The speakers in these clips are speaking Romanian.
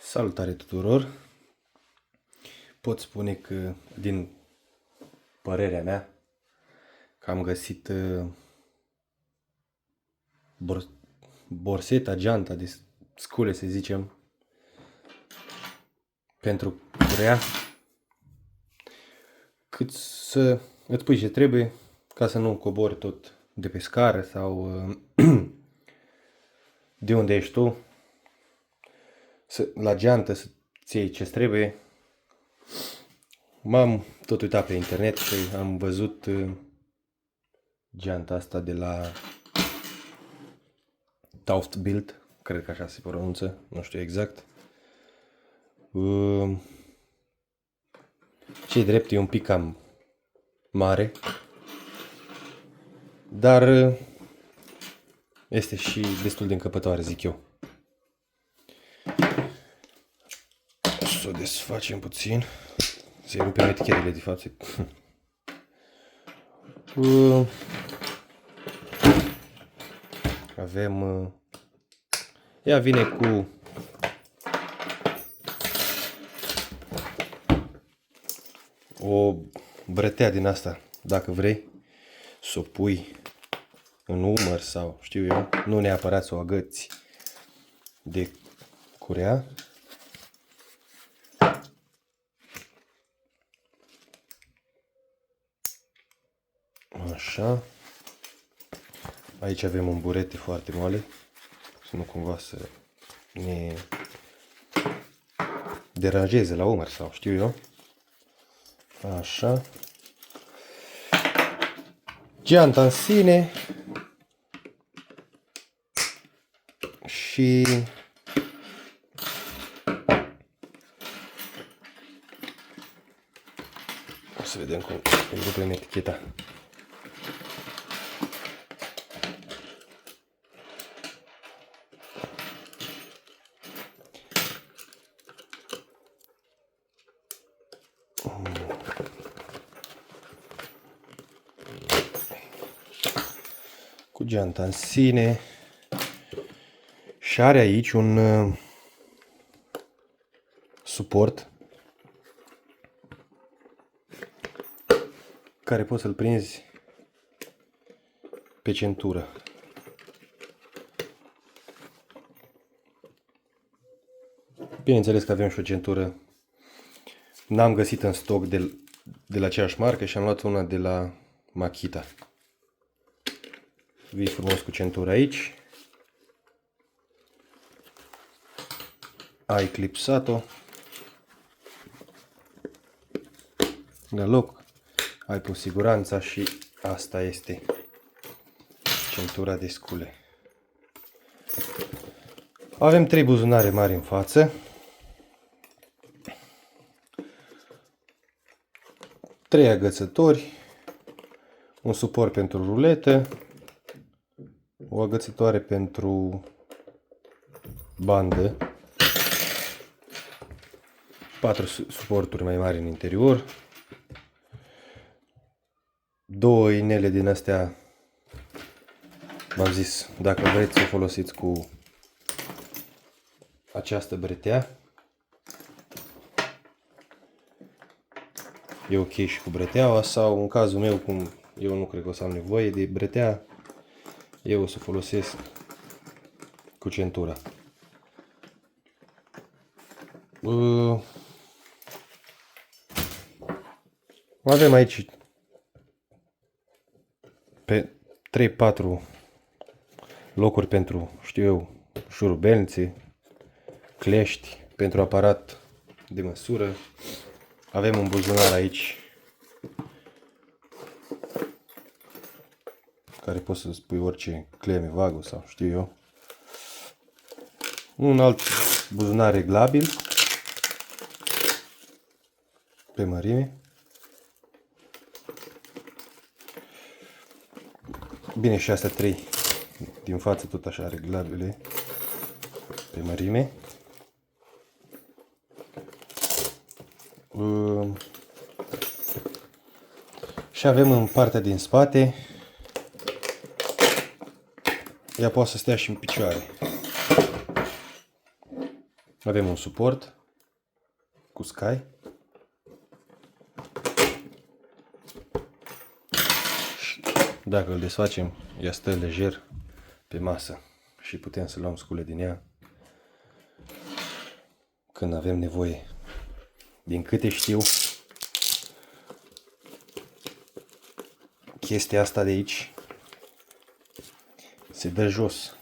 Salutare tuturor! Pot spune că, din părerea mea, că am găsit borseta, geanta de scule, să zicem, pentru curea, cât să îți pui ce trebuie ca să nu cobori tot de pe scară sau de unde ești tu, la geantă să-ți iei ce trebuie. M-am tot uitat pe internet și am văzut geanta asta de la ToughBuilt, cred că așa se pronunță, nu știu exact. Ce drept, e un pic cam mare, dar este și destul de încăpătoare, zic eu. Să o desfacem puțin, să-i rupem etichetele de față. Avem, ea vine cu o brătea din asta, dacă vrei să o pui în umăr sau știu eu, nu neapărat să o agăți de curea. Așa. Aici avem un burete foarte moale, să nu cumva să ne deranjeze la umăr sau știu eu. Așa. Geanta în sine și o să vedem cum îi rupem eticheta. Cu geanta în sine și are aici un suport care poți să-l prinzi pe centură. Bineînțeles că avem și o centură, n-am găsit în stoc de la aceeași marcă și am luat una de la Makita. Vii frumos cu centura aici, ai clipsat-o la loc, ai cu siguranța și asta este centura de scule. Avem 3 buzunare mari în față, 3 agățători, un suport pentru ruletă, o agățătoare pentru bandă, 4 suporturi mai mari în interior, 2 inele din astea, v-am zis, dacă vreți să o folosiți cu această bretea, e ok și cu breteaua, sau în cazul meu, cum eu nu cred că o să am nevoie de bretea, eu o să folosesc cu centura. Avem aici pe 3-4 locuri pentru, știu eu, șurubelnițe, clești, pentru aparat de măsură. Avem un buzunar aici care poți să spui orice cleme, vagă sau știu eu. Un alt buzunar reglabil pe mărime. Bine, și astea 3 din față tot așa reglabile pe mărime. Și avem în partea din spate, ea poate să stea și în picioare. Avem un suport cu Sky. Dacă îl desfacem, ea stă lejer pe masă și putem să luăm scule din ea când avem nevoie. Din câte știu, chestia asta de aici se dă jos.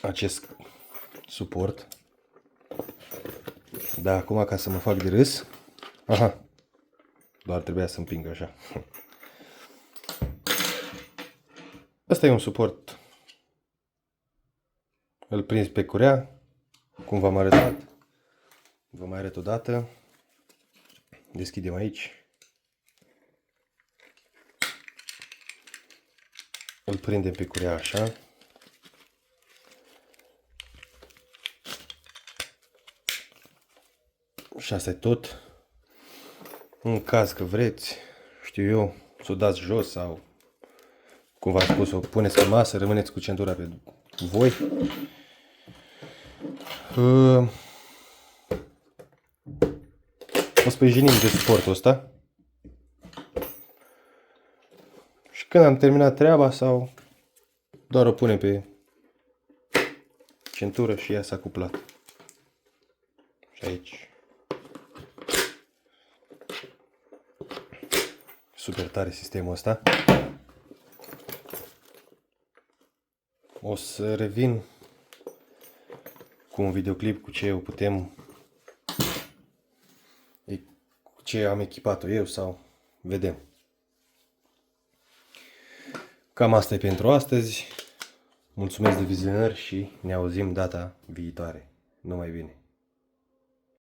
Acest suport. Dar acum, ca să mă fac de râs, aha, doar trebuia să împing așa. Asta e un suport. Îl prins pe curea, cum v-am arătat. Vă mai arăt o dată. Deschidem aici. Îl prindem pe curea așa. Și asta e tot. În caz că vreți, știu eu, să o dați jos sau, cum v-am spus, o puneți pe masă, rămâneți cu centura pe voi. O sprijinim de suportul ăsta. Și când am terminat treaba sau doar o punem pe centură și ea s-a cuplat. Și aici. Super tare sistemul ăsta. O să revin cu un videoclip cu ce eu putem, cu ce am echipat-o eu sau vedem. Cam asta e pentru astăzi. Mulțumesc de vizionări și ne auzim data viitoare. Numai bine!